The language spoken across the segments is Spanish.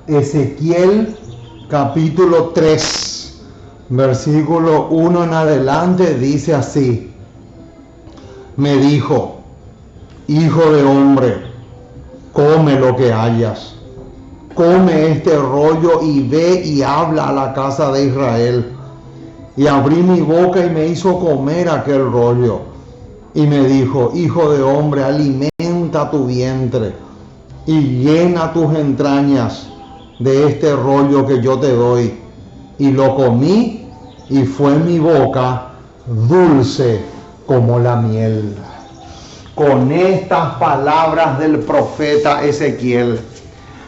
Ezequiel capítulo 3, versículo 1 en adelante, dice así: me dijo, hijo de hombre, come lo que hayas, come este rollo y ve y habla a la casa de Israel. Y abrí mi boca y me hizo comer aquel rollo. Y me dijo, hijo de hombre, alimenta tu vientre y llena tus entrañas de este rollo que yo te doy. Y lo comí y fue mi boca dulce como la miel. Con estas palabras del profeta Ezequiel,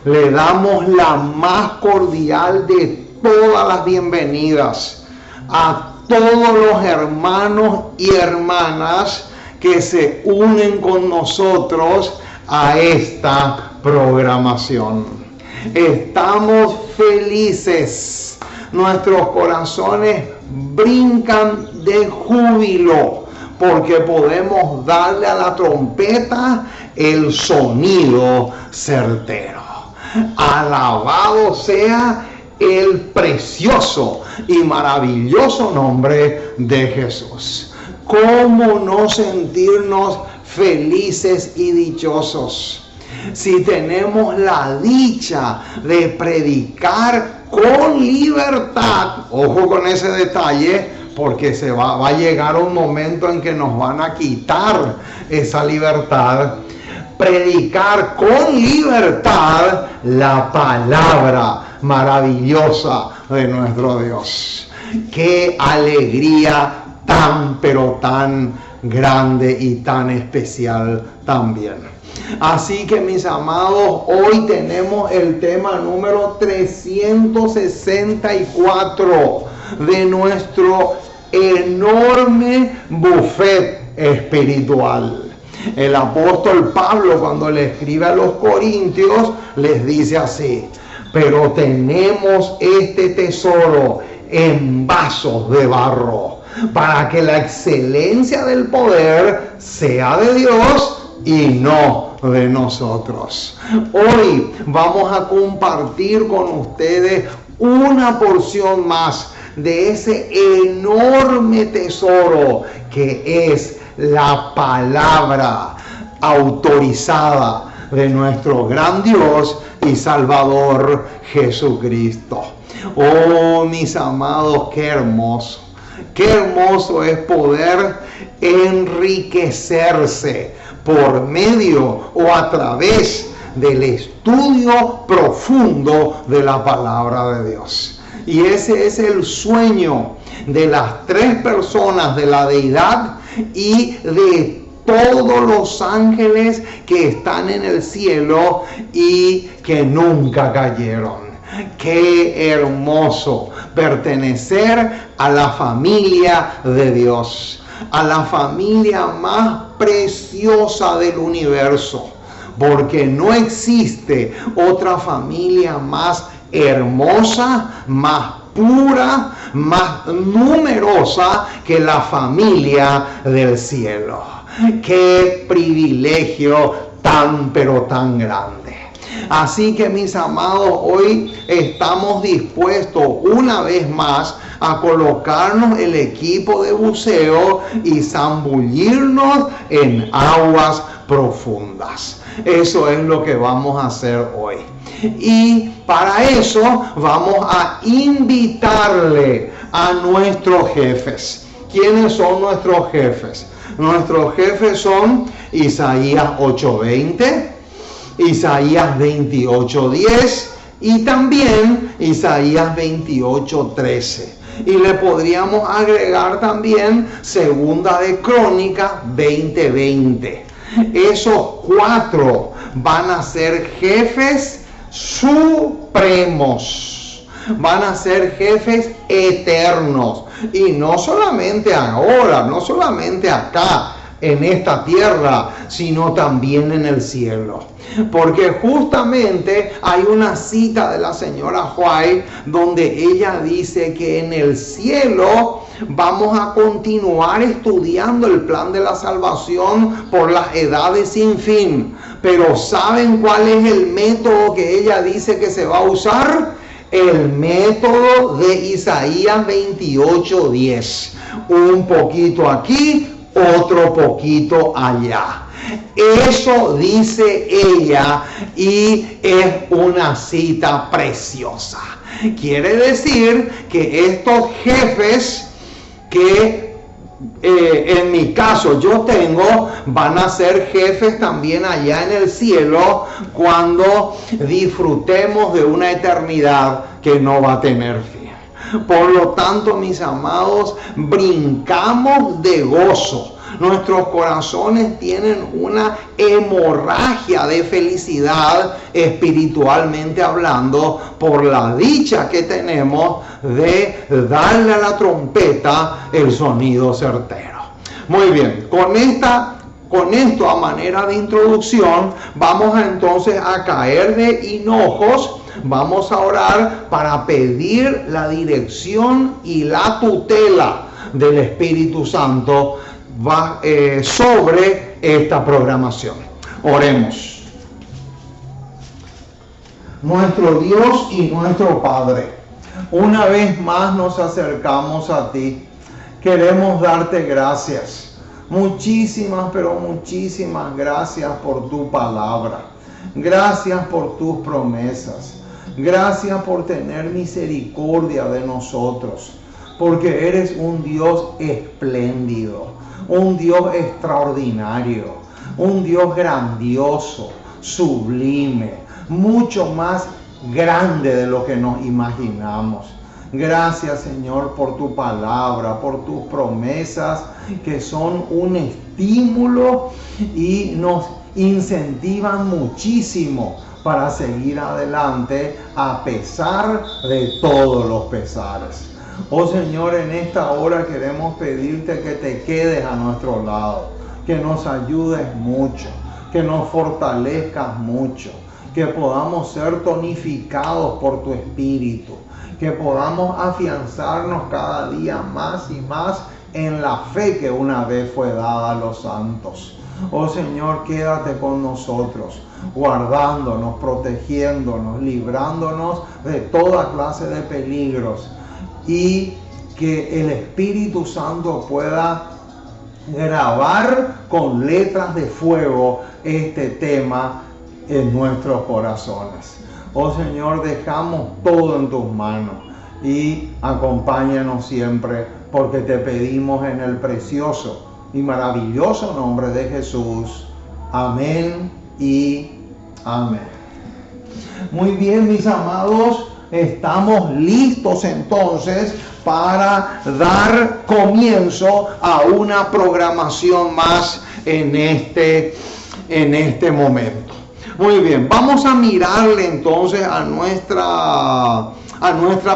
le damos la más cordial de todas las bienvenidas a todos los hermanos y hermanas que se unen con nosotros a esta programación. Estamos felices, nuestros corazones brincan de júbilo porque podemos darle a la trompeta el sonido certero. Alabado sea el precioso y maravilloso nombre de Jesús. ¿Cómo no sentirnos felices y dichosos si tenemos la dicha de predicar con libertad? Ojo con ese detalle, porque va a llegar un momento en que nos van a quitar esa libertad. Predicar con libertad la palabra maravillosa de nuestro Dios. ¡Qué alegría tan, pero tan grande y tan especial también! Así que, mis amados, hoy tenemos el tema número 364 de nuestro enorme buffet espiritual. El apóstol Pablo, cuando le escribe a los corintios, les dice así: pero tenemos este tesoro en vasos de barro, para que la excelencia del poder sea de Dios y no de nosotros. Hoy vamos a compartir con ustedes una porción más de ese enorme tesoro que es la palabra autorizada de nuestro gran Dios y Salvador Jesucristo. Oh, mis amados, qué hermoso es poder enriquecerse por medio o a través del estudio profundo de la palabra de Dios. Y ese es el sueño de las tres personas de la deidad y de todos los ángeles que están en el cielo y que nunca cayeron. Qué hermoso pertenecer a la familia de Dios, a la familia más preciosa del universo, porque no existe otra familia más hermosa, más pura, más numerosa que la familia del cielo. Qué privilegio tan, pero tan grande. Así que, mis amados, hoy estamos dispuestos una vez más a colocarnos el equipo de buceo y zambullirnos en aguas profundas. Eso es lo que vamos a hacer hoy. Y para eso vamos a invitarle a nuestros jefes. ¿Quiénes son nuestros jefes? Nuestros jefes son Isaías 8:20, Isaías 28:10 y también Isaías 28:13. Y le podríamos agregar también Segunda de Crónicas 20:20. Esos cuatro van a ser jefes supremos, van a ser jefes eternos, y no solamente ahora, no solamente acá, en esta tierra, sino también en el cielo. Porque justamente hay una cita de la señora White donde ella dice que en el cielo vamos a continuar estudiando el plan de la salvación por las edades sin fin. Pero ¿saben cuál es el método que ella dice que se va a usar? El método de Isaías 28:10. Un poquito aquí, otro poquito allá. Eso dice ella y es una cita preciosa. Quiere decir que estos jefes que en mi caso yo tengo, van a ser jefes también allá en el cielo cuando disfrutemos de una eternidad que no va a tener fin. Por lo tanto, mis amados, brincamos de gozo. Nuestros corazones tienen una hemorragia de felicidad espiritualmente hablando por la dicha que tenemos de darle a la trompeta el sonido certero. Muy bien, con esto a manera de introducción vamos entonces a caer de hinojos. Vamos a orar para pedir la dirección y la tutela del Espíritu Santo sobre esta programación. Oremos. Nuestro Dios y nuestro Padre, una vez más nos acercamos a ti. Queremos darte gracias. Muchísimas, pero muchísimas gracias por tu palabra. Gracias por tus promesas. Gracias por tener misericordia de nosotros. Porque eres un Dios espléndido, un Dios extraordinario, un Dios grandioso, sublime, mucho más grande de lo que nos imaginamos. Gracias, Señor, por tu palabra, por tus promesas que son un estímulo y nos incentivan muchísimo para seguir adelante a pesar de todos los pesares. Oh Señor, en esta hora queremos pedirte que te quedes a nuestro lado, que nos ayudes mucho, que nos fortalezcas mucho, que podamos ser tonificados por tu Espíritu, que podamos afianzarnos cada día más y más en la fe que una vez fue dada a los santos. Oh Señor, quédate con nosotros, guardándonos, protegiéndonos, librándonos de toda clase de peligros, y que el Espíritu Santo pueda grabar con letras de fuego este tema en nuestros corazones. Oh Señor, dejamos todo en tus manos y acompáñanos siempre, porque te pedimos en el precioso y maravilloso nombre de Jesús. Amén y amén. Muy bien, mis amados. Estamos listos entonces para dar comienzo a una programación más en este momento. Muy bien, vamos a mirarle entonces a nuestra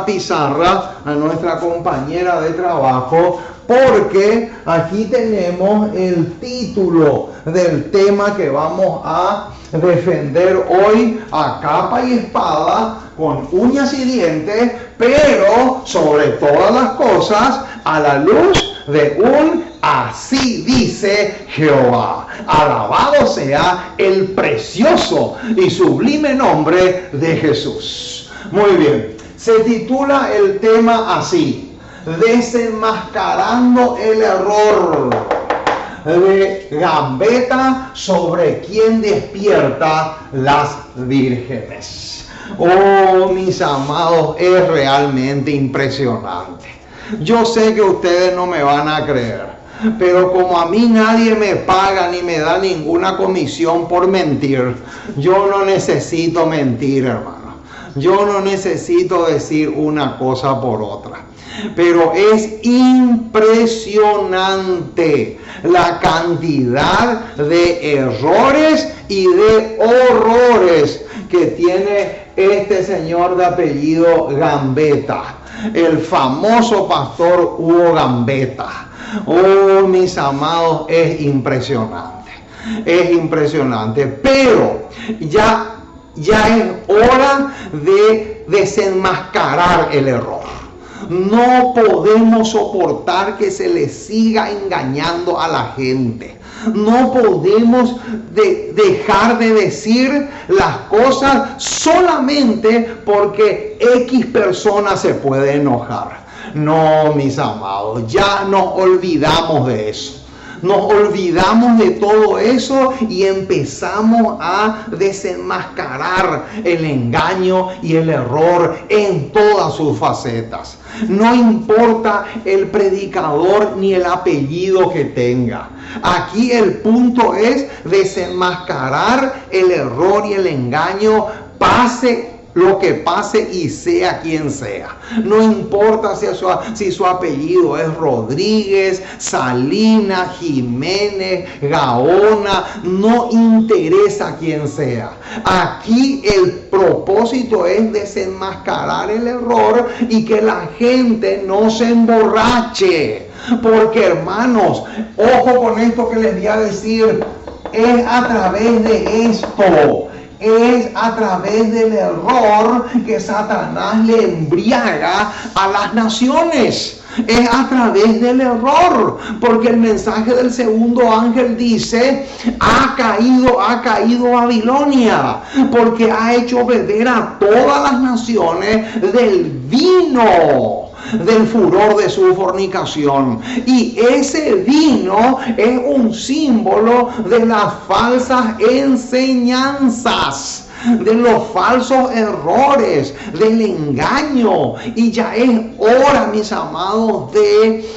pizarra, a nuestra compañera de trabajo, porque aquí tenemos el título del tema que vamos a defender hoy a capa y espada, con uñas y dientes, pero sobre todas las cosas a la luz de un así dice Jehová. Alabado sea el precioso y sublime nombre de Jesús. Muy bien, se titula el tema así: desenmascarando el error de Gambetta sobre quien despierta las vírgenes. Oh, mis amados, es realmente impresionante. Yo sé que ustedes no me van a creer, pero como a mí nadie me paga ni me da ninguna comisión por mentir, yo no necesito mentir, hermano. Yo no necesito decir una cosa por otra. Pero es impresionante la cantidad de errores y de horrores que tiene este señor de apellido Gambetta. el famoso pastor Hugo Gambetta. Oh, mis amados, es impresionante. Es impresionante. Pero ya es hora de desenmascarar el error. No podemos soportar que se le siga engañando a la gente. No podemos dejar de decir las cosas solamente porque X persona se puede enojar. No, mis amados, ya nos olvidamos de eso. Nos olvidamos de todo eso y empezamos a desenmascarar el engaño y el error en todas sus facetas. No importa el predicador ni el apellido que tenga. Aquí el punto es desenmascarar el error y el engaño, pase lo que pase y sea quien sea. No importa si su apellido es Rodríguez, Salinas, Jiménez, Gaona, no interesa quién sea. Aquí el propósito es desenmascarar el error y que la gente no se emborrache. Porque, hermanos, ojo con esto que les voy a decir, es a través de esto. Es a través del error que Satanás le embriaga a las naciones. Es a través del error, porque el mensaje del segundo ángel dice: ha caído Babilonia, porque ha hecho beber a todas las naciones del vino del furor de su fornicación. Y ese vino es un símbolo de las falsas enseñanzas, de los falsos errores, del engaño. Y ya es hora, mis amados, de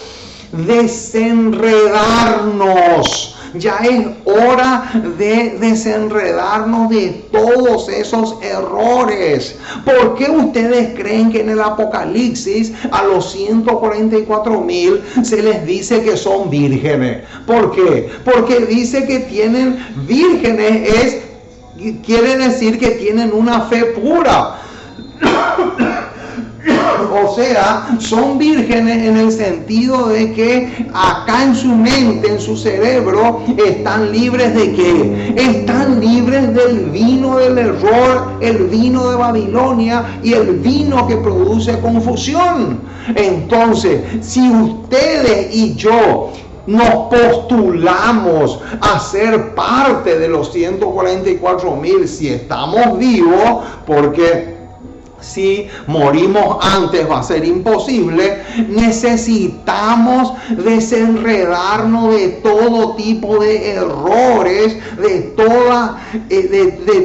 desenredarnos. Ya es hora de desenredarnos de todos esos errores. ¿Por qué ustedes creen que en el Apocalipsis a los 144,000 se les dice que son vírgenes? ¿Por qué? Porque dice que tienen vírgenes, quiere decir que tienen una fe pura. O sea, son vírgenes en el sentido de que acá en su mente, en su cerebro, están libres de ¿qué? Están libres del vino del error, el vino de Babilonia y el vino que produce confusión. Entonces, si ustedes y yo nos postulamos a ser parte de los 144,000, si estamos vivos, porque si morimos antes va a ser imposible, necesitamos desenredarnos de todo tipo de errores, de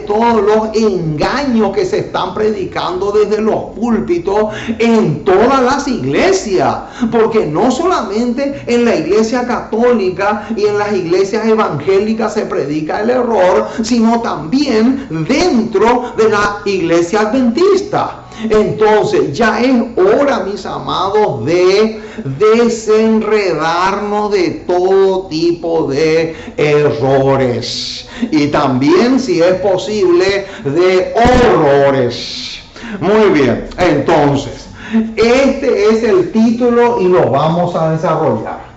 todos los engaños que se están predicando desde los púlpitos en todas las iglesias, porque no solamente en la iglesia católica y en las iglesias evangélicas se predica el error, sino también dentro de la iglesia adventista. Entonces ya es hora, mis amados, de desenredarnos de todo tipo de errores y también, si es posible, de horrores. Muy bien, entonces este es el título y lo vamos a desarrollar.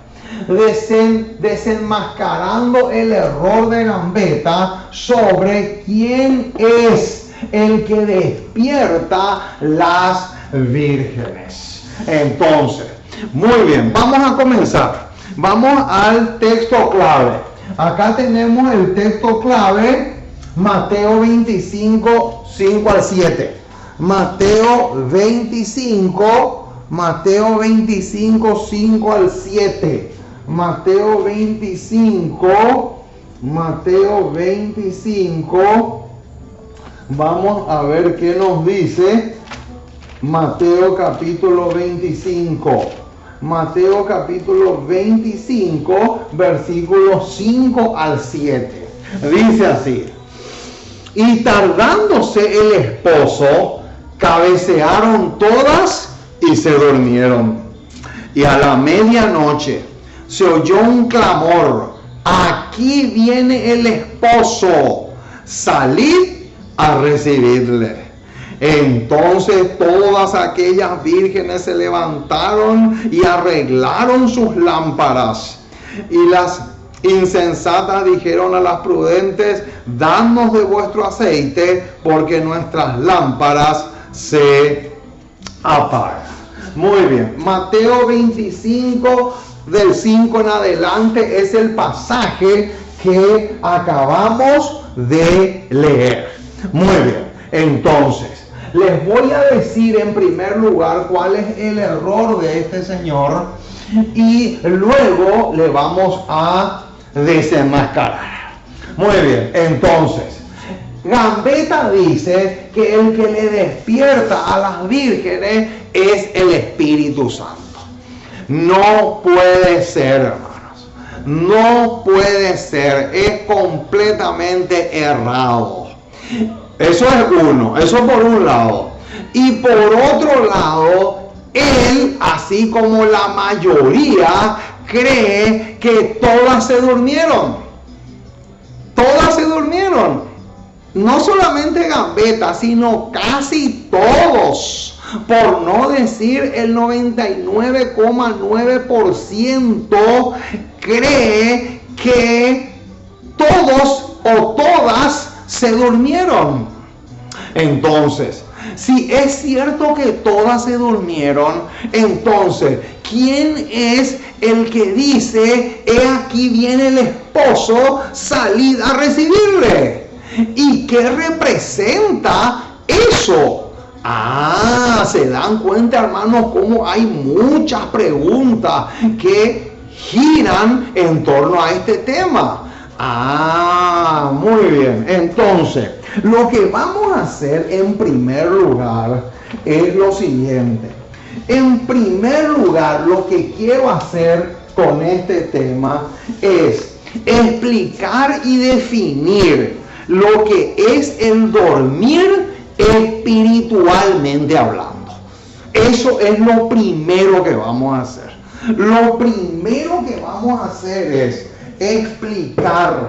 Desenmascarando el error de Gambetta sobre quién es el que despierta las vírgenes. Entonces, muy bien, vamos a comenzar. Vamos al texto clave. Acá tenemos el texto clave, Mateo 25, 5 al 7. Mateo 25, 5 al 7. Mateo 25. Vamos a ver qué nos dice Mateo capítulo 25. Mateo capítulo 25, versículos 5 al 7. Dice así: y tardándose el esposo, cabecearon todas y se durmieron. Y a la medianoche se oyó un clamor: aquí viene el esposo, salid a recibirle. Entonces todas aquellas vírgenes se levantaron y arreglaron sus lámparas. Y las insensatas dijeron a las prudentes: dadnos de vuestro aceite, porque nuestras lámparas se apagan. Muy bien, Mateo 25, del 5 en adelante, es el pasaje que acabamos de leer. Muy bien, entonces, les voy a decir en primer lugar cuál es el error de este señor y luego le vamos a desenmascarar. Muy bien, entonces, Gambetta dice que el que le despierta a las vírgenes es el Espíritu Santo. No puede ser, hermanos. No puede ser. Es completamente errado. Eso es uno. Eso por un lado. Y por otro lado, él, así como la mayoría, cree que todas se durmieron. Todas se durmieron. No solamente Gambetta, sino casi todos, por no decir el 99,9% cree que todos o todas se durmieron. Entonces, si es cierto que todas se durmieron, entonces, ¿quién es el que dice: he aquí viene el esposo, salid a recibirle? ¿Y qué representa eso? Se dan cuenta, hermanos, cómo hay muchas preguntas que giran en torno a este tema. Muy bien. Entonces, lo que vamos a hacer en primer lugar es lo siguiente. En primer lugar, lo que quiero hacer con este tema es explicar y definir lo que es el dormir espiritualmente hablando. Eso es lo primero que vamos a hacer. Lo primero que vamos a hacer es explicar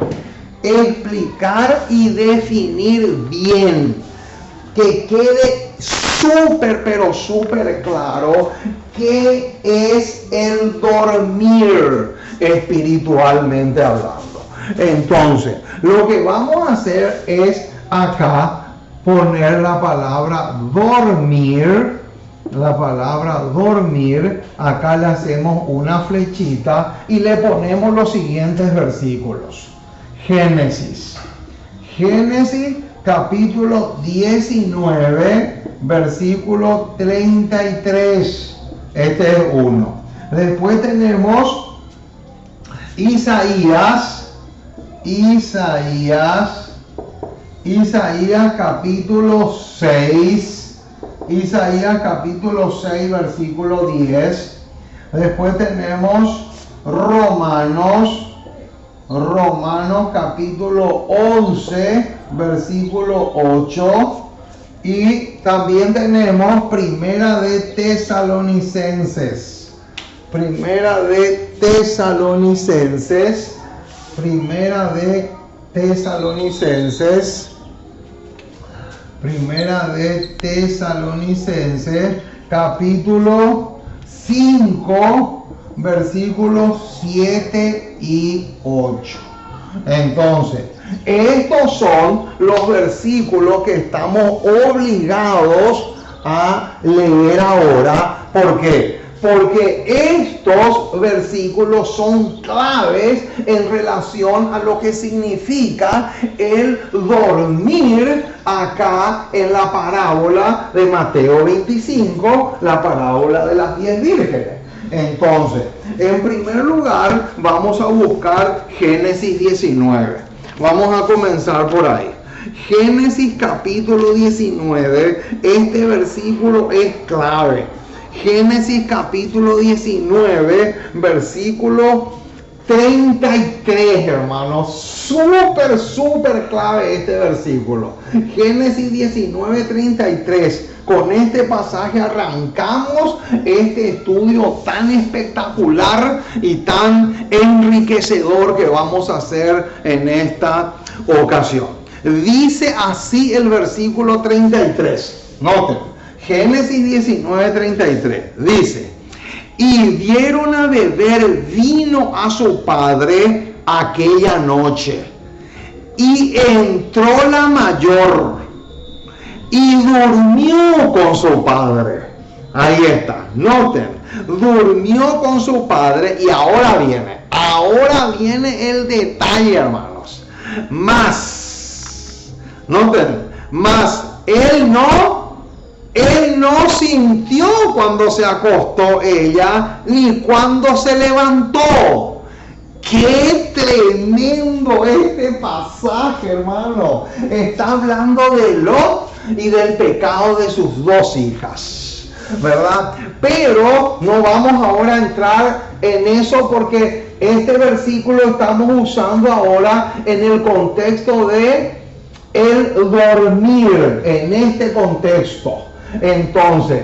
y definir bien, que quede súper, pero súper claro qué es el dormir espiritualmente hablando. Entonces, lo que vamos a hacer es acá poner la palabra dormir. La palabra dormir, acá le hacemos una flechita y le ponemos los siguientes versículos. Génesis capítulo 19, versículo 33. Este es uno. Después tenemos Isaías capítulo 6. Isaías capítulo 6, versículo 10. Después tenemos Romanos capítulo 11, versículo 8. Y también tenemos Primera de Tesalonicenses capítulo 5, versículos 7 y 8. Entonces, estos son los versículos que estamos obligados a leer ahora. ¿Por qué? Porque estos versículos son claves en relación a lo que significa el dormir acá en la parábola de Mateo 25, la parábola de las 10 vírgenes. Entonces, en primer lugar, vamos a buscar Génesis 19. Vamos a comenzar por ahí. Génesis capítulo 19, este versículo es clave. Génesis capítulo 19, versículo 33, hermanos. Súper clave este versículo. Génesis 19, 33. Con este pasaje arrancamos este estudio tan espectacular y tan enriquecedor que vamos a hacer en esta ocasión. Dice así el versículo 33. Noten, Génesis 19:33 dice: y dieron a beber vino a su padre aquella noche, y entró la mayor y durmió con su padre. Ahí está, noten, durmió con su padre. Y ahora viene el detalle, hermanos. Noten, él no sintió cuando se acostó ella, ni cuando se levantó. ¡Qué tremendo este pasaje, hermano! Está hablando de Lot y del pecado de sus dos hijas, ¿verdad? Pero no vamos ahora a entrar en eso, porque este versículo estamos usando ahora en el contexto de el dormir, en este contexto. Entonces,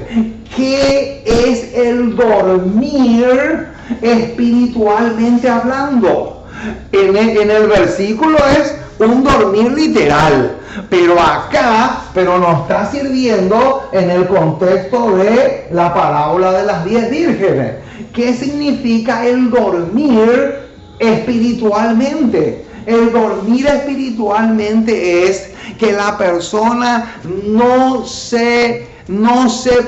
¿qué es el dormir espiritualmente hablando? En el versículo es un dormir literal, pero nos está sirviendo en el contexto de la parábola de las 10 vírgenes. ¿Qué significa el dormir espiritualmente? El dormir espiritualmente es que la persona no se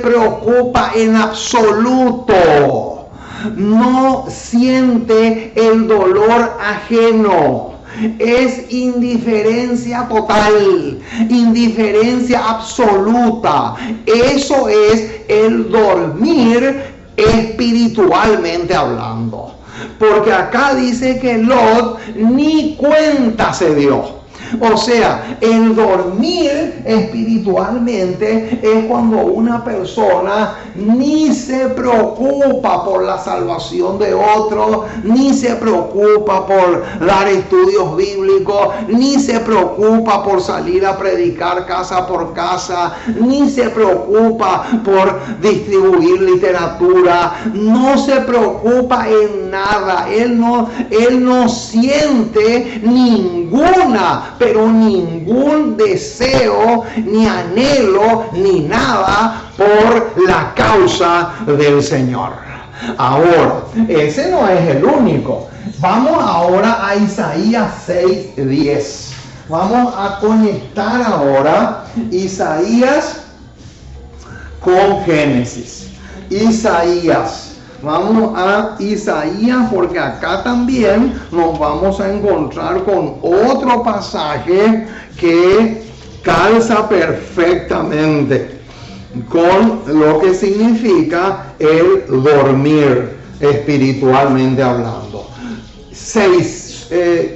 preocupa en absoluto, no siente el dolor ajeno. Es indiferencia total, indiferencia absoluta. Eso es el dormir espiritualmente hablando. Porque acá dice que Lot ni cuenta se dio. O sea, el dormir espiritualmente es cuando una persona ni se preocupa por la salvación de otro, ni se preocupa por dar estudios bíblicos, ni se preocupa por salir a predicar casa por casa, ni se preocupa por distribuir literatura, no se preocupa en nada. Él no siente pero ningún deseo, ni anhelo, ni nada por la causa del Señor. Ahora, ese no es el único. Vamos ahora a Isaías 6:10. Vamos a conectar ahora Isaías con Génesis. Vamos a Isaías, porque acá también nos vamos a encontrar con otro pasaje que calza perfectamente con lo que significa el dormir espiritualmente hablando.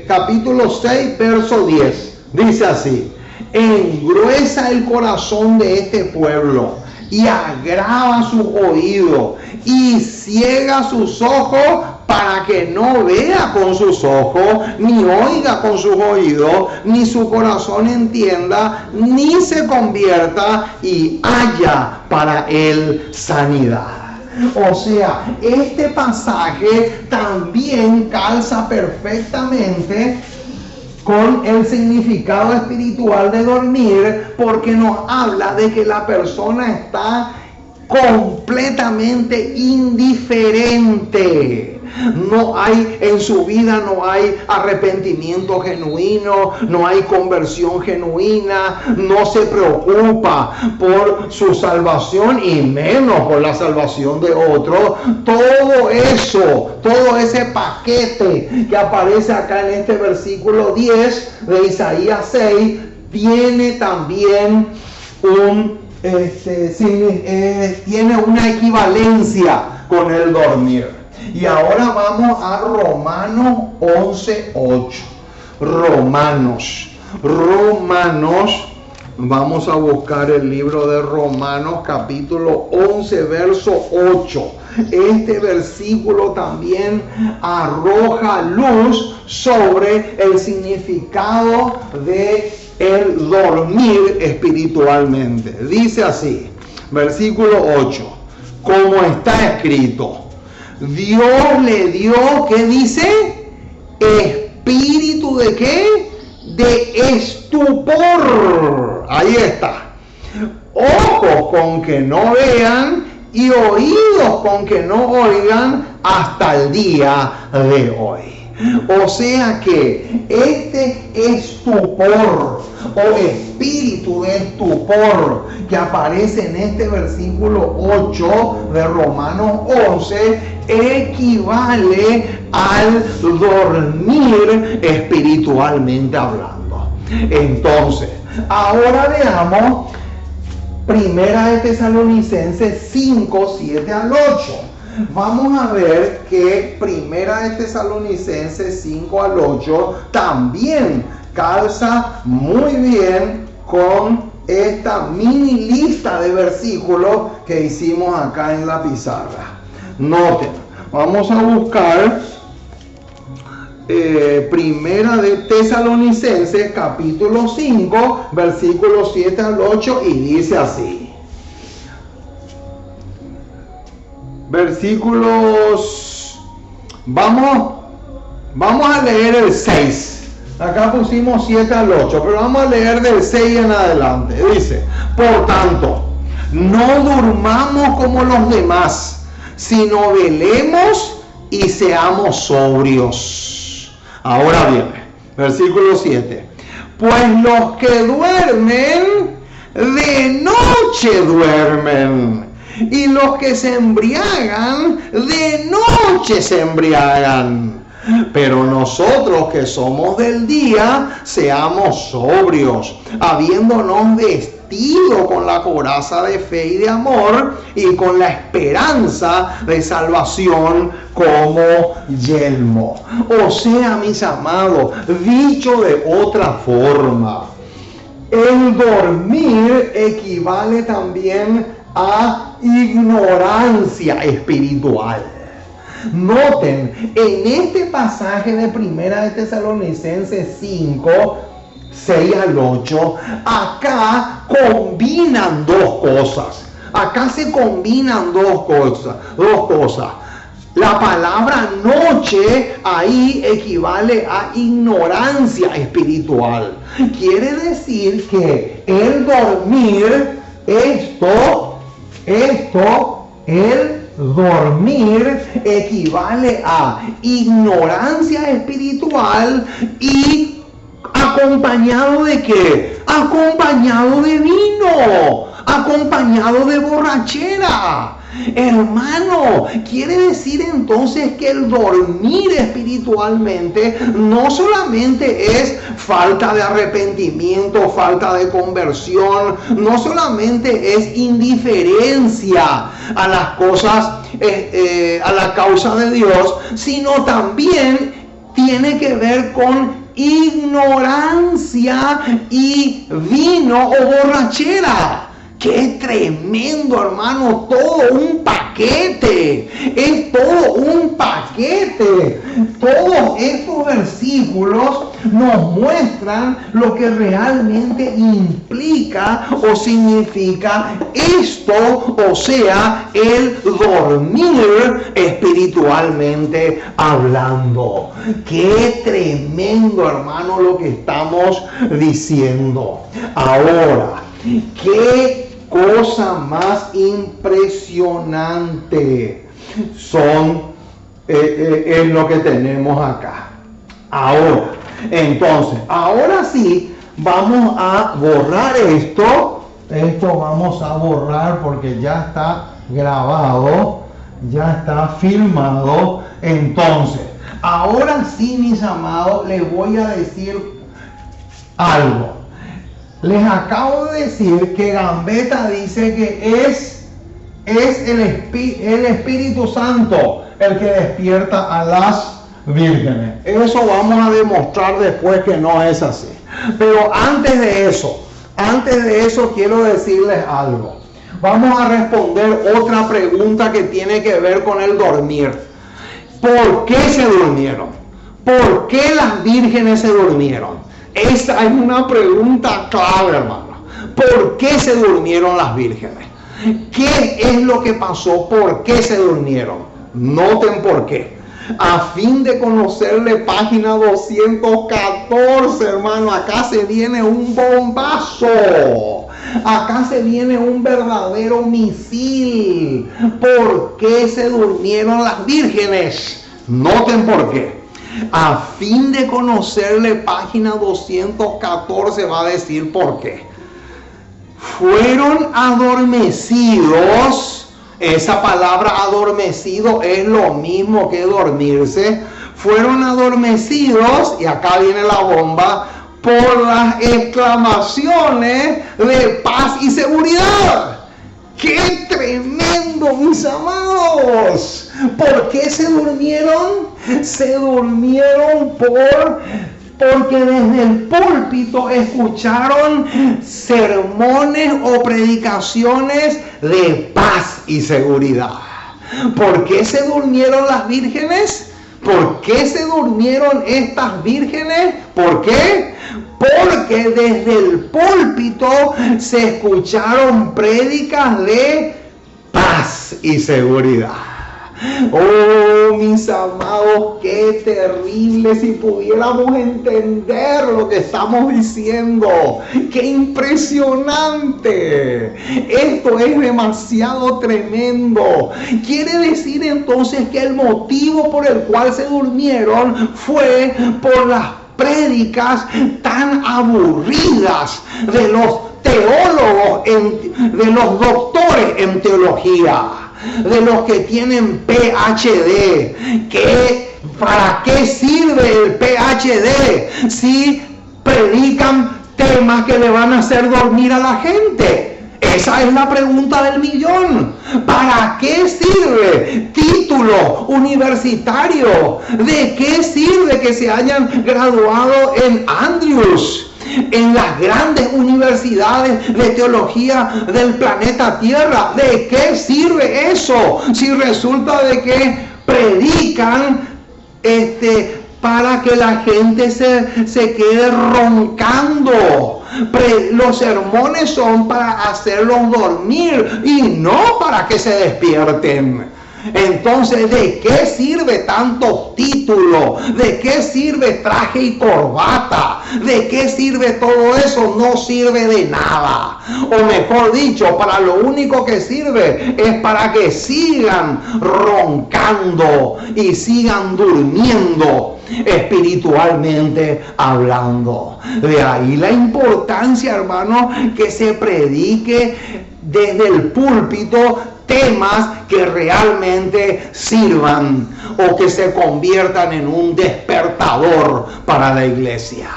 Capítulo 6, verso 10. Dice así: engruesa el corazón de este pueblo y agrava su oído y ciega sus ojos, para que no vea con sus ojos, ni oiga con sus oídos, ni su corazón entienda, ni se convierta y haya para él sanidad. O sea, este pasaje también calza perfectamente con el significado espiritual de dormir, porque nos habla de que la persona está completamente indiferente. En su vida no hay arrepentimiento genuino, no hay conversión genuina, no se preocupa por su salvación y menos por la salvación de otro. Todo ese paquete que aparece acá en este versículo 10 de Isaías 6 tiene también tiene una equivalencia con el dormir. Y ahora vamos a Romanos 11:8. Romanos, vamos a buscar el libro de Romanos, capítulo 11, verso 8. Este versículo también arroja luz sobre el significado de el dormir espiritualmente. Dice así, versículo 8: como está escrito, Dios le dio, ¿qué dice? Espíritu de ¿qué? De estupor. Ahí está. ojos con que no vean y oídos con que no oigan hasta el día de hoy. O sea que este estupor o espíritu de estupor que aparece en este versículo 8 de Romanos 11 equivale al dormir espiritualmente hablando. Entonces, ahora veamos Primera de Tesalonicenses 5, 7 al 8. Vamos a ver que Primera de Tesalonicenses 5 al 8 también calza muy bien con esta mini lista de versículos que hicimos acá en la pizarra. Noten, vamos a buscar Primera de Tesalonicenses capítulo 5 versículos 7 al 8 y dice así. Versículos, vamos a leer el 6. Acá pusimos 7 al 8, pero vamos a leer del 6 en adelante. Dice, por tanto, no durmamos como los demás, sino velemos y seamos sobrios. Ahora bien, versículo 7. Pues los que duermen, de noche duermen. Y los que se embriagan, de noche se embriagan. Pero nosotros que somos del día, seamos sobrios, habiéndonos vestido con la coraza de fe y de amor y con la esperanza de salvación como yelmo. O sea, mis amados, dicho de otra forma, el dormir equivale también a ignorancia espiritual. Noten, en este pasaje de Primera de Tesalonicenses 5, 6 al 8, acá combinan dos cosas. Acá se combinan dos cosas. La palabra noche ahí equivale a ignorancia espiritual. Quiere decir que el dormir, el dormir equivale a ignorancia espiritual y acompañado de ¿qué? Acompañado de vino, acompañado de borrachera. Hermano, quiere decir entonces que el dormir espiritualmente no solamente es falta de arrepentimiento, falta de conversión, no solamente es indiferencia a las cosas, a la causa de Dios, sino también tiene que ver con ignorancia y vino o borrachera. ¡Qué tremendo, hermano! Todo un paquete. Es todo un paquete. Todos estos versículos nos muestran lo que realmente implica o significa esto, o sea, el dormir espiritualmente hablando. ¡Qué tremendo, hermano, lo que estamos diciendo! Ahora, ¿qué cosa más impresionante es lo que tenemos acá? Ahora, entonces, ahora sí, vamos a borrar esto vamos a borrar porque ya está grabado, ya está filmado. Entonces, ahora sí, mis amados, les voy a decir algo. Les acabo de decir que Gambetta dice que es el Espíritu Santo el que despierta a las vírgenes. Eso vamos a demostrar después que no es así. Pero antes de eso quiero decirles algo. Vamos a responder otra pregunta que tiene que ver con el dormir. ¿Por qué se durmieron? ¿Por qué las vírgenes se durmieron? Esa es una pregunta clave, hermano. ¿Por qué se durmieron las vírgenes? ¿Qué es lo que pasó? ¿Por qué se durmieron? Noten por qué. A fin de conocerle, página 214, hermano, acá se viene un bombazo. Acá se viene un verdadero misil. ¿Por qué se durmieron las vírgenes? Noten por qué. A fin de conocerle, página 214 va a decir por qué. Fueron adormecidos. Esa palabra adormecido es lo mismo que dormirse. Fueron adormecidos, y acá viene la bomba, por las exclamaciones de paz y seguridad. ¡Qué tremendo, mis amados! ¿Por qué se durmieron? Se durmieron porque desde el púlpito escucharon sermones o predicaciones de paz y seguridad. ¿Por qué se durmieron las vírgenes? ¿Por qué se durmieron estas vírgenes? ¿Por qué? Porque desde el púlpito se escucharon prédicas de paz y seguridad. Oh, mis amados, qué terrible si pudiéramos entender lo que estamos diciendo. ¡Qué impresionante! Esto es demasiado tremendo. Quiere decir entonces que el motivo por el cual se durmieron fue por las prédicas tan aburridas de los teólogos, de los doctores en teología, de los que tienen PhD. ¿Para qué sirve el PhD si predican temas que le van a hacer dormir a la gente? Esa es la pregunta del millón. ¿Para qué sirve título universitario? ¿De qué sirve que se hayan graduado en Andrews, en las grandes universidades de teología del planeta Tierra? ¿De qué sirve eso si resulta de que predican para que la gente se quede roncando? Los sermones son para hacerlos dormir y no para que se despierten. Entonces, ¿de qué sirve tantos títulos? ¿De qué sirve traje y corbata? ¿De qué sirve todo eso? No sirve de nada. O mejor dicho, para lo único que sirve es para que sigan roncando y sigan durmiendo, espiritualmente hablando. De ahí la importancia, hermano, que se predique desde el púlpito temas que realmente sirvan o que se conviertan en un despertador para la iglesia.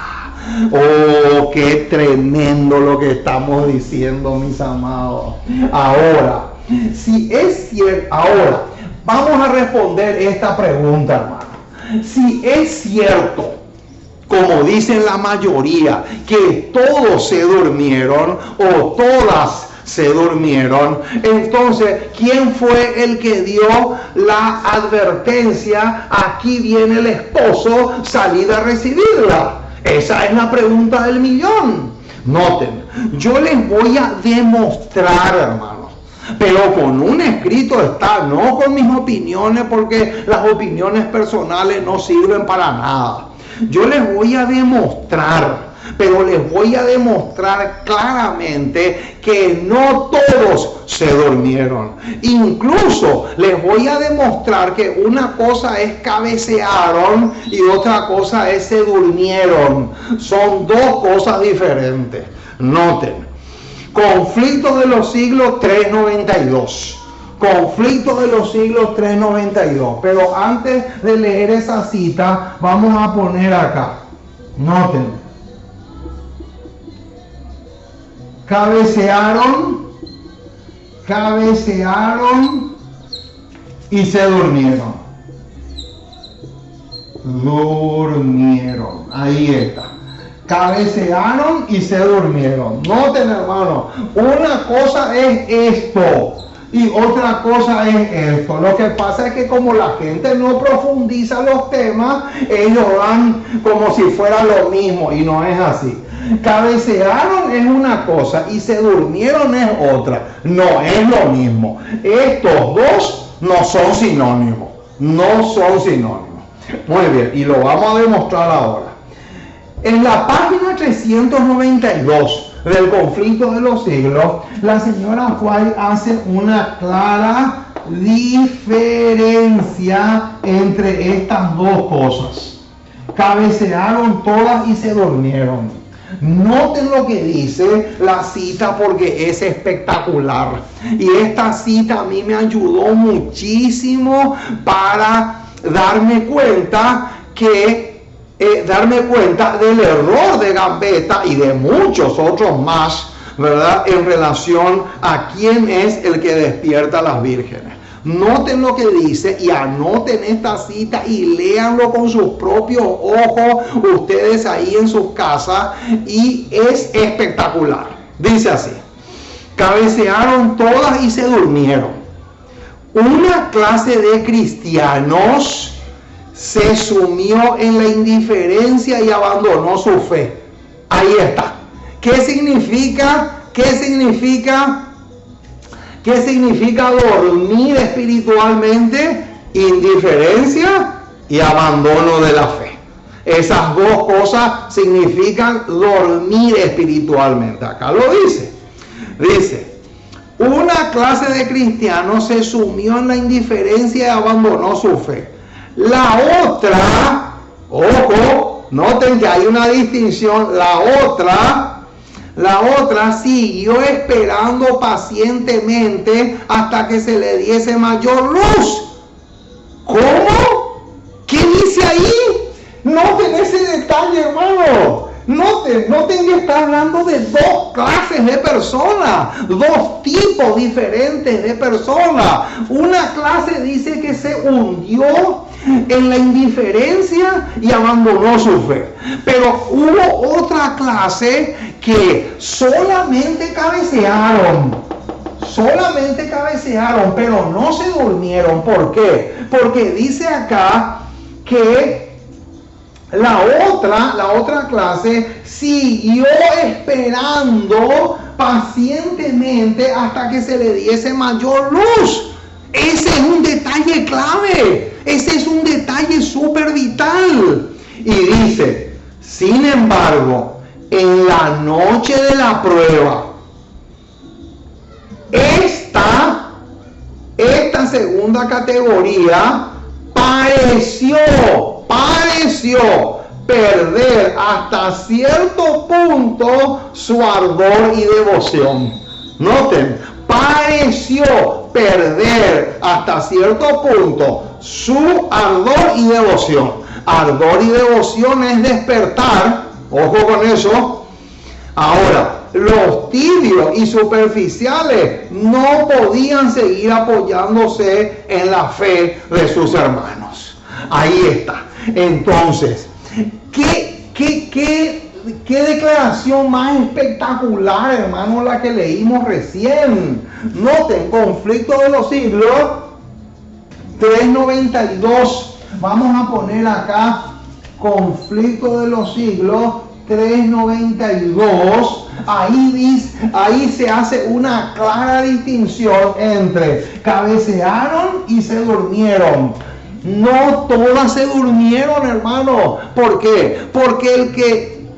Oh, qué tremendo lo que estamos diciendo, mis amados. Ahora, si es cierto, vamos a responder esta pregunta, hermano. Si es cierto, como dicen la mayoría, que todos se durmieron o todas se durmieron, entonces, ¿quién fue el que dio la advertencia? Aquí viene el esposo, salid a recibirla. Esa es la pregunta del millón. Noten, yo les voy a demostrar, hermanos, pero con un escrito está, no con mis opiniones, porque las opiniones personales no sirven para nada. Yo les voy a demostrar, pero les voy a demostrar claramente que no todos se durmieron. Incluso les voy a demostrar que una cosa es cabecearon y otra cosa es se durmieron. Son dos cosas diferentes. Noten, Conflictos de los siglos 392. Conflictos de los siglos 392. Pero antes de leer esa cita, vamos a poner acá. Noten. Cabecearon y se durmieron. Durmieron. Ahí está. Cabecearon y se durmieron. Noten, hermano, una cosa es esto y otra cosa es esto. Lo que pasa es que como la gente no profundiza los temas, ellos van como si fuera lo mismo y no es así. Cabecearon es una cosa y se durmieron es otra. No es lo mismo. Estos dos no son sinónimos. No son sinónimos. Muy bien, y lo vamos a demostrar ahora. En la página 392 del conflicto de los siglos, la señora White hace una clara diferencia entre estas dos cosas. Cabecearon todas y se durmieron. Noten lo que dice la cita porque es espectacular. Y esta cita a mí me ayudó muchísimo para darme cuenta del error de Gambetta y de muchos otros más, ¿verdad? En relación a quién es el que despierta a las vírgenes. Noten lo que dice y anoten esta cita y léanlo con sus propios ojos ustedes ahí en sus casas, y es espectacular. Dice así: cabecearon todas y se durmieron. Una clase de cristianos se sumió en la indiferencia y abandonó su fe. Ahí está. ¿Qué significa? ¿Qué significa dormir espiritualmente? Indiferencia y abandono de la fe. Esas dos cosas significan dormir espiritualmente. Acá lo dice. Dice: una clase de cristianos se sumió en la indiferencia y abandonó su fe. La otra, ojo, noten que hay una distinción. La otra siguió esperando pacientemente hasta que se le diese mayor luz. ¿Cómo? ¿Qué dice ahí? Noten ese detalle, hermano. Noten que está hablando de dos clases de personas, dos tipos diferentes de personas. Una clase dice que se hundió en la indiferencia y abandonó su fe. Pero hubo otra clase que solamente cabecearon, pero no se durmieron. ¿Por qué? Porque dice acá que la otra clase siguió esperando pacientemente hasta que se le diese mayor luz. Ese es un detalle clave. Ese es un detalle súper vital. Y dice: sin embargo, en la noche de la prueba, esta segunda categoría pareció perder hasta cierto punto su ardor y devoción. Noten, pareció perder hasta cierto punto su ardor y devoción. Ardor y devoción es despertar, ojo con eso. Ahora, los tibios y superficiales no podían seguir apoyándose en la fe de sus hermanos. Ahí está. Entonces, ¿qué declaración más espectacular, hermano, la que leímos recién? Noten, conflicto de los siglos 392. Vamos a poner acá conflicto de los siglos 392. Ahí se hace una clara distinción entre cabecearon y se durmieron. No todas se durmieron, hermano. ¿Por qué? Porque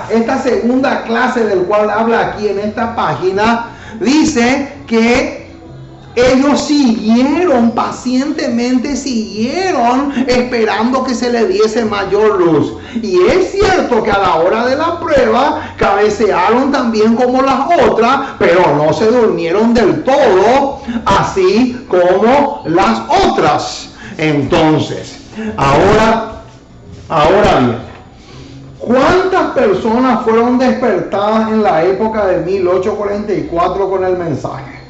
esta segunda clase del cual habla aquí en esta página, dice que ellos pacientemente siguieron esperando que se le diese mayor luz. Y es cierto que a la hora de la prueba cabecearon también como las otras, pero no se durmieron del todo, así como las otras. Entonces, ahora bien, ¿cuántas personas fueron despertadas en la época de 1844 con el mensaje?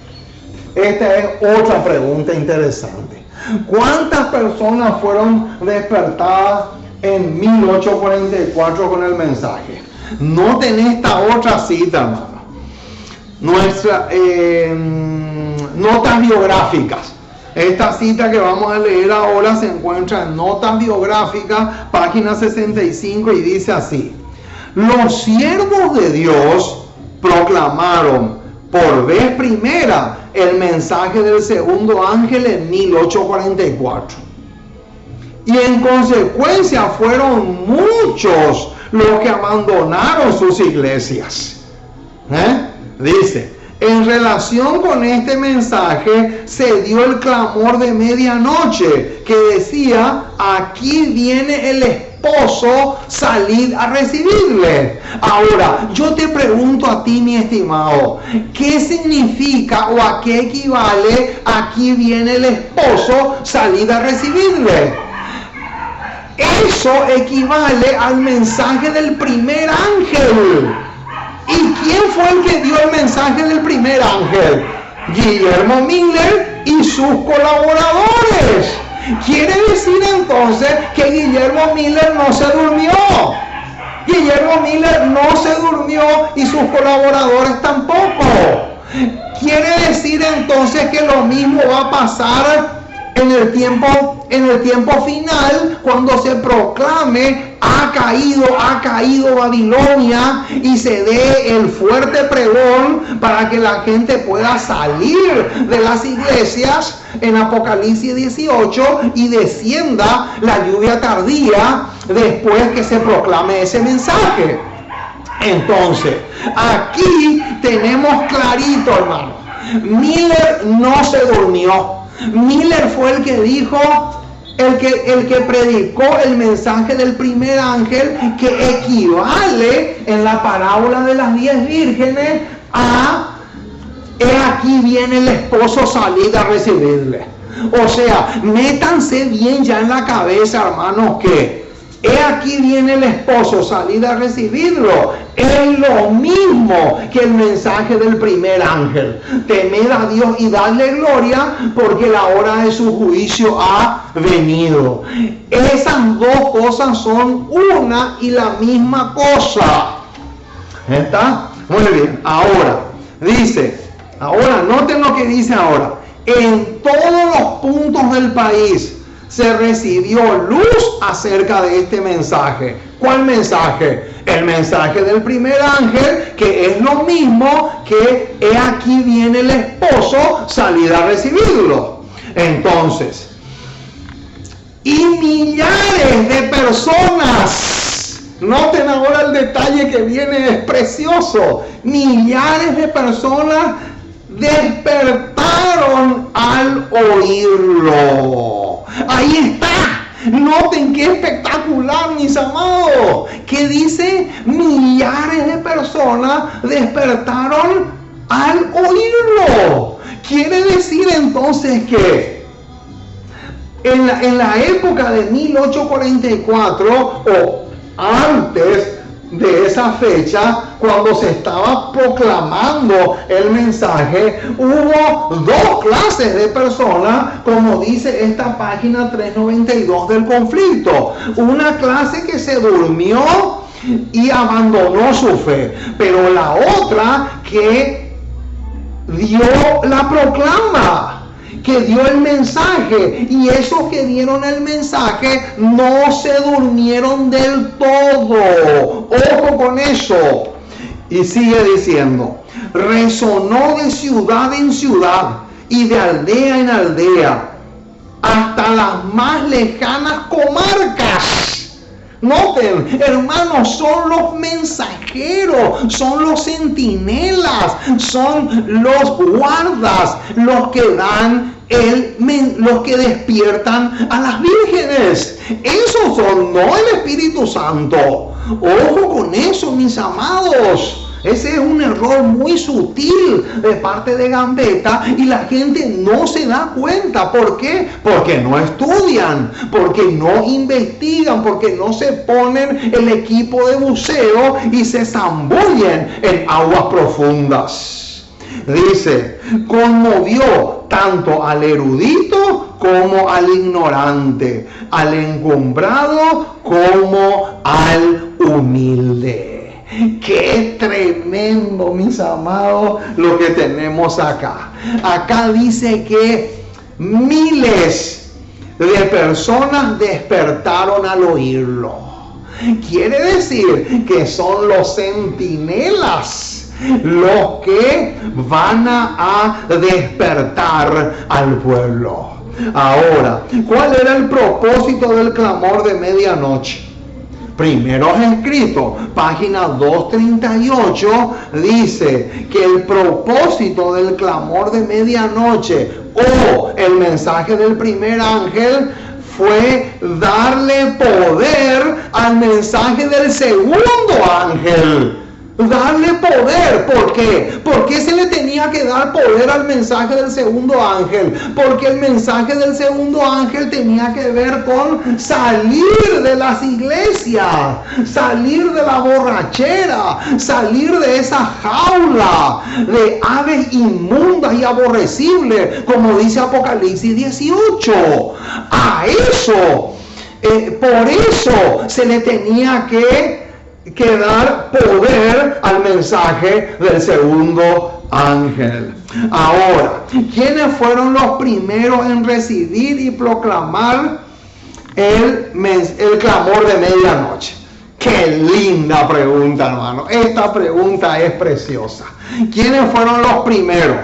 Esta es otra pregunta interesante. ¿Cuántas personas fueron despertadas en 1844 con el mensaje? Noten esta otra cita, hermano. Notas biográficas. Esta cita que vamos a leer ahora se encuentra en Notas Biográficas, página 65, y dice así: los siervos de Dios proclamaron por vez primera el mensaje del segundo ángel en 1844. Y en consecuencia fueron muchos los que abandonaron sus iglesias. Dice, en relación con este mensaje se dio el clamor de medianoche que decía: aquí viene el esposo, salid a recibirle. Ahora, yo te pregunto a ti, mi estimado, ¿qué significa o a qué equivale aquí viene el esposo, salid a recibirle? Eso equivale al mensaje del primer ángel. ¿Y quién fue el que dio el mensaje del primer ángel? Guillermo Miller y sus colaboradores. Quiere decir entonces que Guillermo Miller no se durmió. Guillermo Miller no se durmió y sus colaboradores tampoco. Quiere decir entonces que lo mismo va a pasar en el tiempo final, cuando se proclame: ha caído Babilonia, y se dé el fuerte pregón para que la gente pueda salir de las iglesias en Apocalipsis 18 y descienda la lluvia tardía después que se proclame ese mensaje. Entonces, aquí tenemos clarito, hermano, Miller no se durmió. Miller fue el que dijo, el que predicó el mensaje del primer ángel, que equivale en la parábola de las 10 vírgenes a: he aquí viene el esposo, salid a recibirle. O sea, métanse bien ya en la cabeza, hermanos, que he aquí viene el esposo, salid a recibirlo, es lo mismo que el mensaje del primer ángel: temed a Dios y dadle gloria, porque la hora de su juicio ha venido. Esas dos cosas son una y la misma cosa. ¿Está? Muy bien. Ahora, dice, noten lo que dice ahora: en todos los puntos del país se recibió luz acerca de este mensaje. ¿Cuál mensaje? El mensaje del primer ángel, que es lo mismo que: he aquí viene el esposo, salid a recibirlo. Entonces, y millares de personas, noten ahora el detalle que viene, es precioso, millares de personas despertaron al oírlo. Ahí está. Noten qué espectacular, mis amados. ¿Qué dice? Millares de personas despertaron al oírlo. Quiere decir entonces que en la época de 1844 o antes de esa fecha, cuando se estaba proclamando el mensaje, hubo dos clases de personas, como dice esta página 392 del conflicto. Una clase que se durmió y abandonó su fe, pero la otra que dio la proclama, que dio el mensaje, y esos que dieron el mensaje no se durmieron del todo. Ojo con eso. Y sigue diciendo: resonó de ciudad en ciudad y de aldea en aldea hasta las más lejanas comarcas. Noten, hermanos, son los mensajeros, son los centinelas, son los guardas, los que dan los que despiertan a las vírgenes. Esos son, no el Espíritu Santo. Ojo con eso, mis amados. Ese es un error muy sutil de parte de Gambetta, y la gente no se da cuenta. ¿Por qué? Porque no estudian, porque no investigan, porque no se ponen el equipo de buceo y se zambullen en aguas profundas. Dice: conmovió tanto al erudito como al ignorante, al encumbrado como al humilde. Qué tremendo, mis amados, lo que tenemos acá. Acá dice que miles de personas despertaron al oírlo. Quiere decir que son los centinelas los que van a despertar al pueblo. Ahora, ¿cuál era el propósito del clamor de medianoche? Primeros Escritos, página 238, dice que el propósito del clamor de medianoche o el mensaje del primer ángel fue darle poder al mensaje del segundo ángel. Darle poder. ¿Por qué? ¿Por qué se le tenía que dar poder al mensaje del segundo ángel? Porque el mensaje del segundo ángel tenía que ver con salir de las iglesias, salir de la borrachera, salir de esa jaula de aves inmundas y aborrecibles, como dice Apocalipsis 18. A eso, por eso se le tenía que dar poder al mensaje del segundo ángel. Ahora, ¿quiénes fueron los primeros en recibir y proclamar el clamor de medianoche? Qué linda pregunta, hermano. Esta pregunta es preciosa. ¿Quiénes fueron los primeros?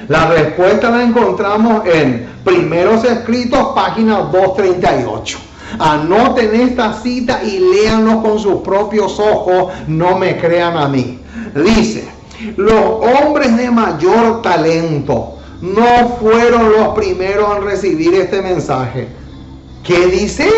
La respuesta la encontramos en Primeros Escritos, página 238. Anoten esta cita y léanlo con sus propios ojos, no me crean a mí. Dice: los hombres de mayor talento no fueron los primeros en recibir este mensaje. ¿Qué dice?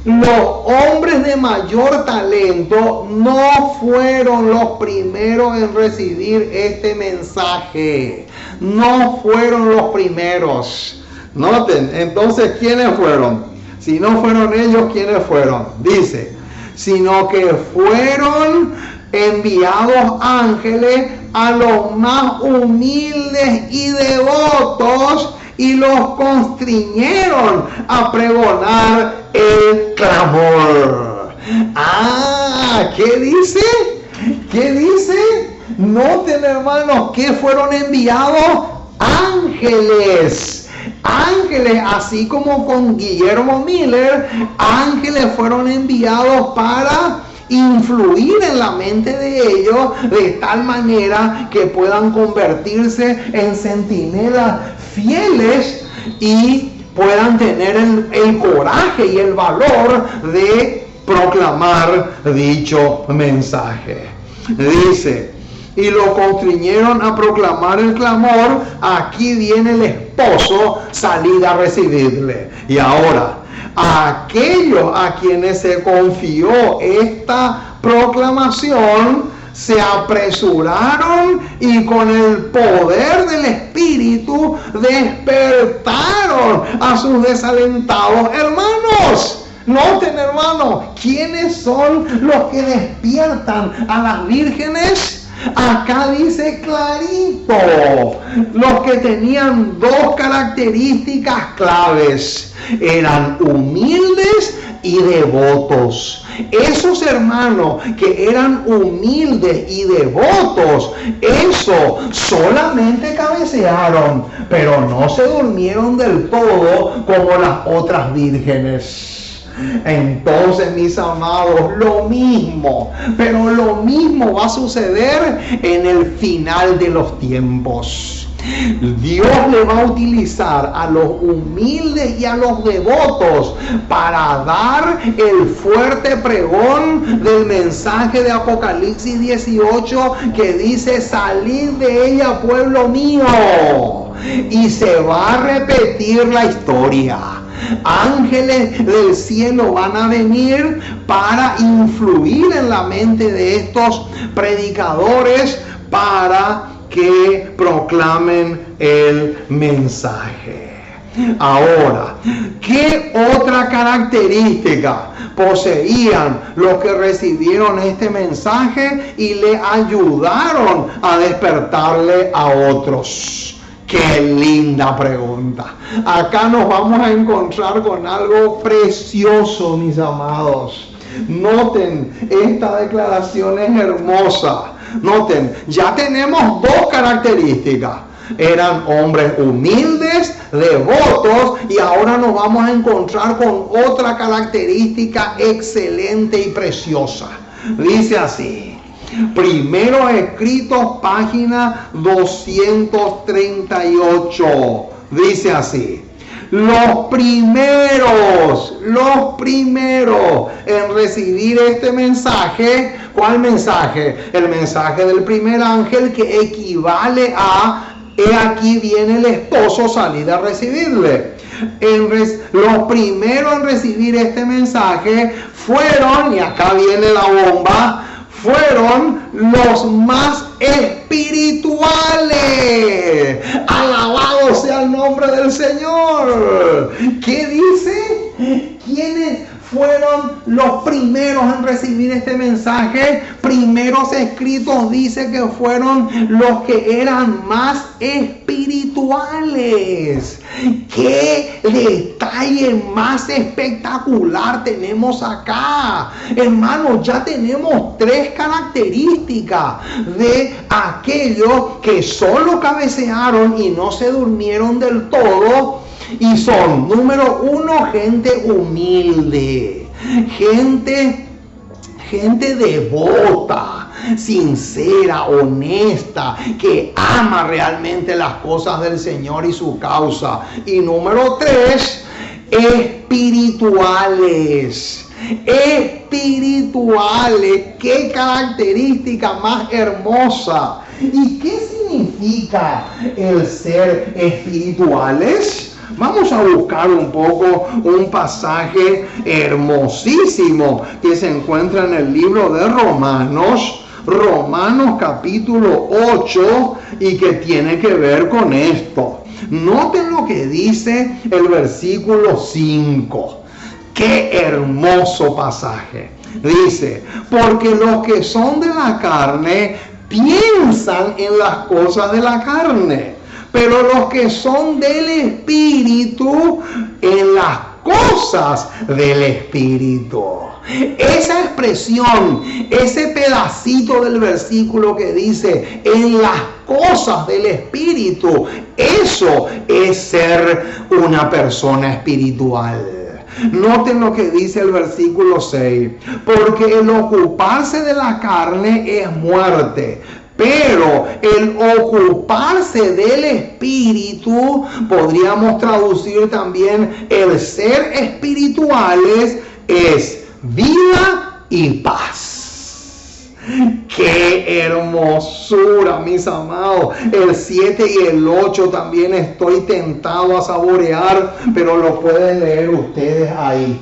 Los hombres de mayor talento no fueron los primeros en recibir este mensaje. No fueron los primeros. Noten, entonces, ¿quiénes fueron? Si no fueron ellos, ¿quiénes fueron? Dice, sino que fueron enviados ángeles a los más humildes y devotos y los constriñeron a pregonar el clamor. ¿Qué dice? ¿Qué dice? Noten, hermanos, que fueron enviados ángeles. Ángeles, así como con Guillermo Miller, ángeles fueron enviados para influir en la mente de ellos de tal manera que puedan convertirse en centinelas fieles y puedan tener el coraje y el valor de proclamar dicho mensaje. Dice: y lo constriñeron a proclamar el clamor. Aquí viene el esposo, salid a recibirle. Y ahora, a aquellos a quienes se confió esta proclamación, se apresuraron y con el poder del Espíritu despertaron a sus desalentados hermanos. Noten, hermanos, ¿quiénes son los que despiertan a las vírgenes? Acá dice clarito, los que tenían dos características claves: eran humildes y devotos. Esos hermanos que eran humildes y devotos, eso solamente cabecearon, pero no se durmieron del todo como las otras vírgenes. Entonces, mis amados, lo mismo, pero lo mismo va a suceder en el final de los tiempos. Dios le va a utilizar a los humildes y a los devotos para dar el fuerte pregón del mensaje de Apocalipsis 18 que dice: salid de ella, pueblo mío. Y se va a repetir la historia. Ángeles del cielo van a venir para influir en la mente de estos predicadores para que proclamen el mensaje. Ahora, ¿qué otra característica poseían los que recibieron este mensaje y le ayudaron a despertarle a otros? ¡Qué linda pregunta! Acá nos vamos a encontrar con algo precioso, mis amados. Noten, esta declaración es hermosa. Noten, ya tenemos dos características. Eran hombres humildes, devotos, y ahora nos vamos a encontrar con otra característica excelente y preciosa. Dice así: Primeros Escritos, página 238. Dice así: Los primeros en recibir este mensaje. ¿Cuál mensaje? El mensaje del primer ángel, que equivale a: he aquí viene el esposo, salid a recibirle. Los primeros en recibir este mensaje fueron, y acá viene la bomba, fueron los más espirituales. Alabado sea el nombre del Señor. ¿Qué dice? ¿Quiénes fueron los primeros en recibir este mensaje? Primeros escritos dice que fueron los que eran más espirituales. ¡Qué detalle más espectacular tenemos acá! Hermanos, ya tenemos 3 características de aquellos que solo cabecearon y no se durmieron del todo. Y son: número 1, gente humilde, gente devota, sincera, honesta, que ama realmente las cosas del Señor y su causa. Y número 3, espirituales. Qué característica más hermosa. ¿Y qué significa el ser espirituales? Vamos a buscar un poco un pasaje hermosísimo que se encuentra en el libro de Romanos capítulo 8, y que tiene que ver con esto. Noten lo que dice el versículo 5. ¡Qué hermoso pasaje! Dice: porque los que son de la carne piensan en las cosas de la carne, pero los que son del Espíritu, en las cosas del Espíritu. Esa expresión, ese pedacito del versículo que dice en las cosas del Espíritu, eso es ser una persona espiritual. Noten lo que dice el versículo 6. Porque el ocuparse de la carne es muerte, pero el ocuparse del Espíritu, podríamos traducir también el ser espirituales, es vida y paz. ¡Qué hermosura, mis amados! El 7 y el 8 también estoy tentado a saborear, pero lo pueden leer ustedes ahí.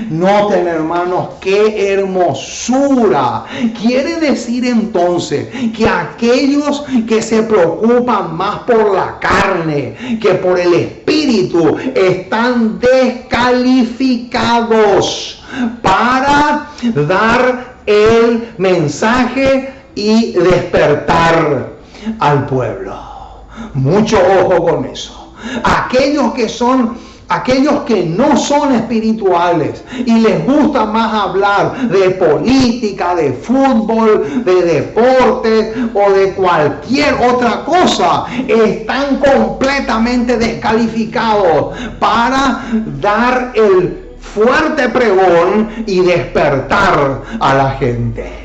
Noten, hermanos, qué hermosura. Quiere decir entonces que aquellos que se preocupan más por la carne que por el Espíritu están descalificados para dar el mensaje y despertar al pueblo. Mucho ojo con eso. Aquellos que no son espirituales y les gusta más hablar de política, de fútbol, de deportes o de cualquier otra cosa, están completamente descalificados para dar el fuerte pregón y despertar a la gente.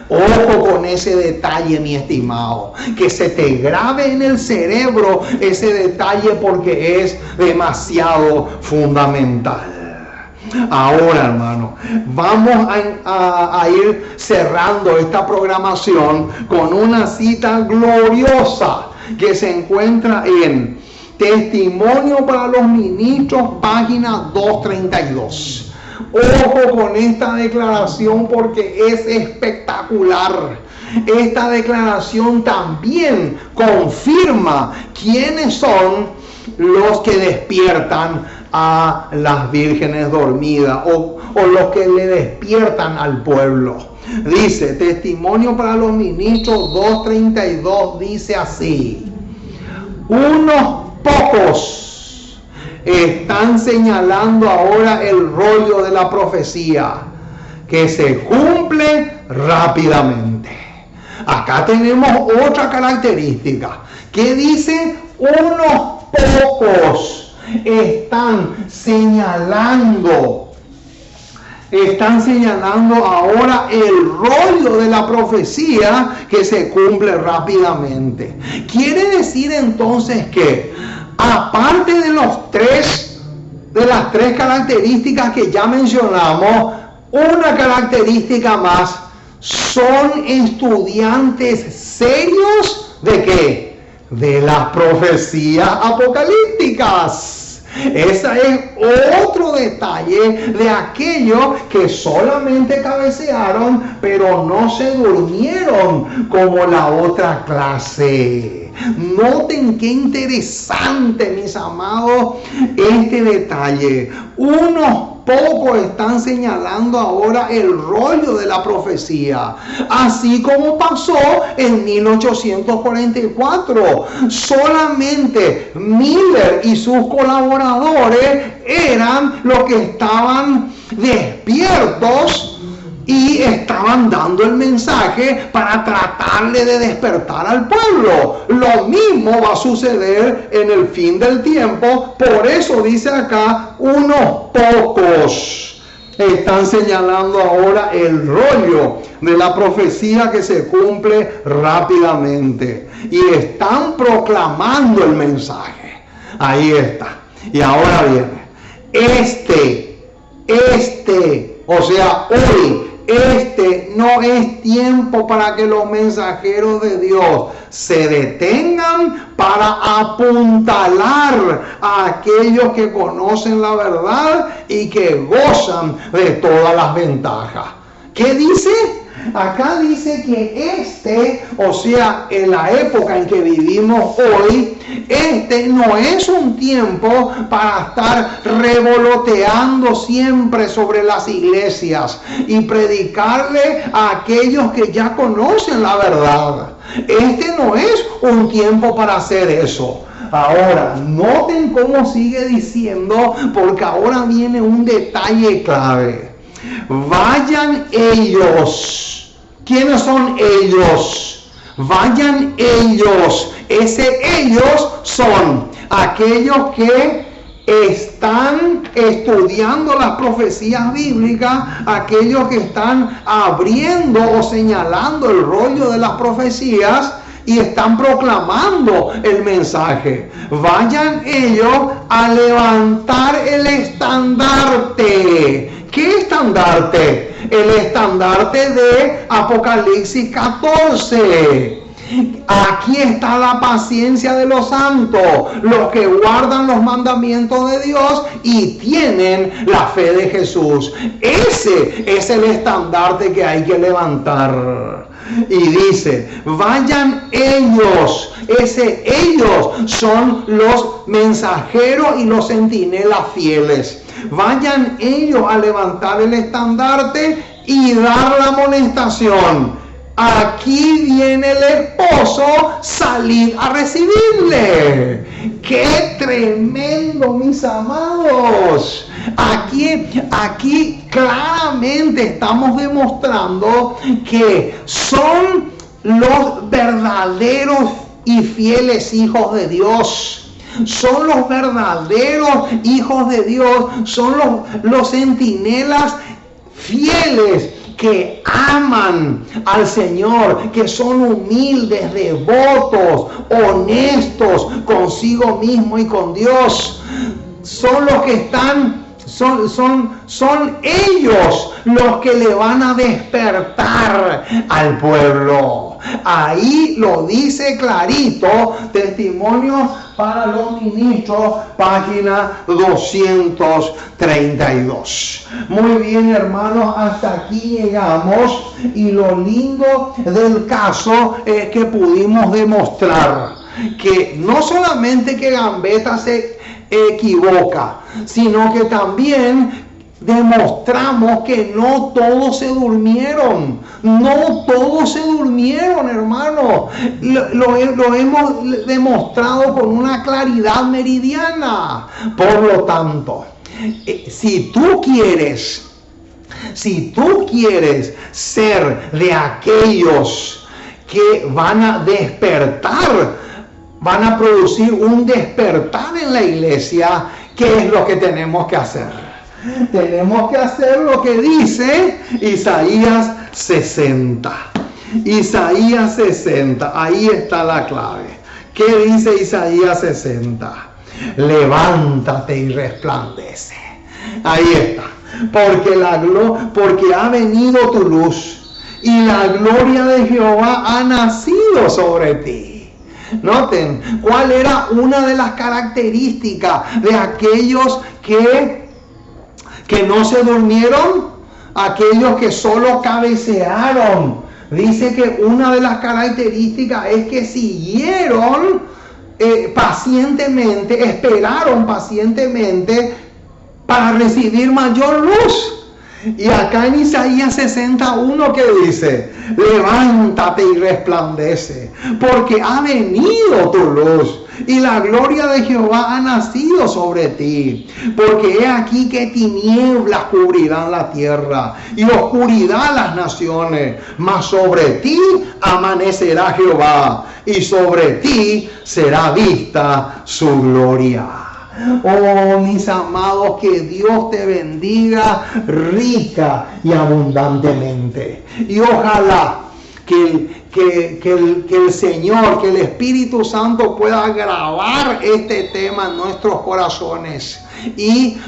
Ojo con ese detalle, mi estimado, que se te grabe en el cerebro ese detalle, porque es demasiado fundamental. Ahora, hermano, vamos a ir cerrando esta programación con una cita gloriosa que se encuentra en Testimonio para los Ministros, página 232. Ojo con esta declaración, porque es espectacular. Esta declaración también confirma quiénes son los que despiertan a las vírgenes dormidas o los que le despiertan al pueblo. Dice, Testimonio para los Ministros 2:32, dice así: unos pocos están señalando ahora el rollo de la profecía, que se cumple rápidamente. Acá tenemos otra característica que dice: unos pocos están señalando ahora el rollo de la profecía que se cumple rápidamente. Quiere decir entonces que, aparte de los 3 de las tres características que ya mencionamos, una característica más: son estudiantes serios ¿de qué? De las profecías apocalípticas. Ese es otro detalle de aquellos que solamente cabecearon, pero no se durmieron como la otra clase. Noten qué interesante, mis amados, este detalle. Unos pocos están señalando ahora el rollo de la profecía, así como pasó en 1844. Solamente Miller y sus colaboradores eran los que estaban despiertos y estaban dando el mensaje para tratarle de despertar al pueblo. Lo mismo va a suceder en el fin del tiempo. Por eso dice acá, unos pocos están señalando ahora el rollo de la profecía que se cumple rápidamente. Y están proclamando el mensaje. Ahí está. Y ahora viene. O sea, hoy, no es tiempo para que los mensajeros de Dios se detengan para apuntalar a aquellos que conocen la verdad y que gozan de todas las ventajas. ¿Qué dice? Acá dice que o sea, en la época en que vivimos hoy, no es un tiempo para estar revoloteando siempre sobre las iglesias y predicarle a aquellos que ya conocen la verdad. No es un tiempo para hacer eso. Ahora, noten cómo sigue diciendo, porque ahora viene un detalle clave. Vayan ellos. ¿Quiénes son ellos? Vayan ellos. Ellos son aquellos que están estudiando las profecías bíblicas, aquellos que están abriendo o señalando el rollo de las profecías y están proclamando el mensaje. Vayan ellos a levantar el estandarte. ¿Qué estandarte? El estandarte de Apocalipsis 14. Aquí está la paciencia de los santos, los que guardan los mandamientos de Dios y tienen la fe de Jesús. Ese es el estandarte que hay que levantar. Y dice, vayan ellos. Ellos son los mensajeros y los centinelas fieles. Vayan ellos a levantar el estandarte y dar la amonestación. Aquí viene el esposo, salid a recibirle. ¡Qué tremendo, mis amados! Aquí claramente estamos demostrando que son los verdaderos y fieles hijos de Dios. Son los verdaderos hijos de Dios. Son los centinelas fieles que aman al Señor, que son humildes, devotos, honestos consigo mismo y con Dios. Son los que están, son ellos los que le van a despertar al pueblo. Ahí lo dice clarito, Testimonios para los Ministros, página 232. Muy bien, hermanos, hasta aquí llegamos y lo lindo del caso es que pudimos demostrar que no solamente que Gambetta se equivoca, sino que también demostramos que no todos se durmieron. No todos se durmieron, hermano. Lo hemos demostrado con una claridad meridiana. Por lo tanto, si tú quieres ser de aquellos que van a despertar, van a producir un despertar en la iglesia, ¿qué es lo que tenemos que hacer? Tenemos que hacer lo que dice Isaías 60. Isaías 60, ahí está la clave. ¿Qué dice Isaías 60? levántate y resplandece. Ahí está. Porque ha venido tu luz y la gloria de Jehová ha nacido sobre ti. Noten cuál era una de las características de aquellos que no se durmieron, aquellos que solo cabecearon. Dice que una de las características es que siguieron pacientemente, esperaron pacientemente para recibir mayor luz. Y acá en Isaías 61 que dice, levántate y resplandece, porque ha venido tu luz y la gloria de Jehová ha nacido sobre ti. Porque he aquí que tinieblas cubrirán la tierra y oscuridad las naciones, mas sobre ti amanecerá Jehová y sobre ti será vista su gloria. Oh, mis amados, que Dios te bendiga rica y abundantemente. Y ojalá que el Señor, que el Espíritu Santo pueda grabar este tema en nuestros corazones. Y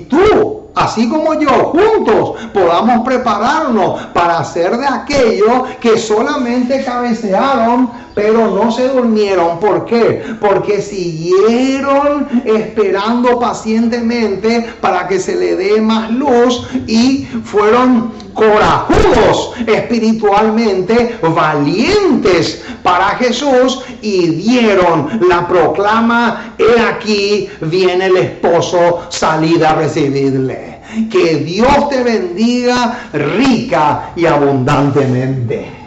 tú, así como yo, juntos podamos prepararnos para hacer de aquellos que solamente cabecearon, pero no se durmieron. ¿Por qué? Porque siguieron esperando pacientemente para que se le dé más luz y fueron corajudos espiritualmente, valientes para Jesús y dieron la proclama: he aquí viene el esposo, salid a recibirle. Que Dios te bendiga rica y abundantemente.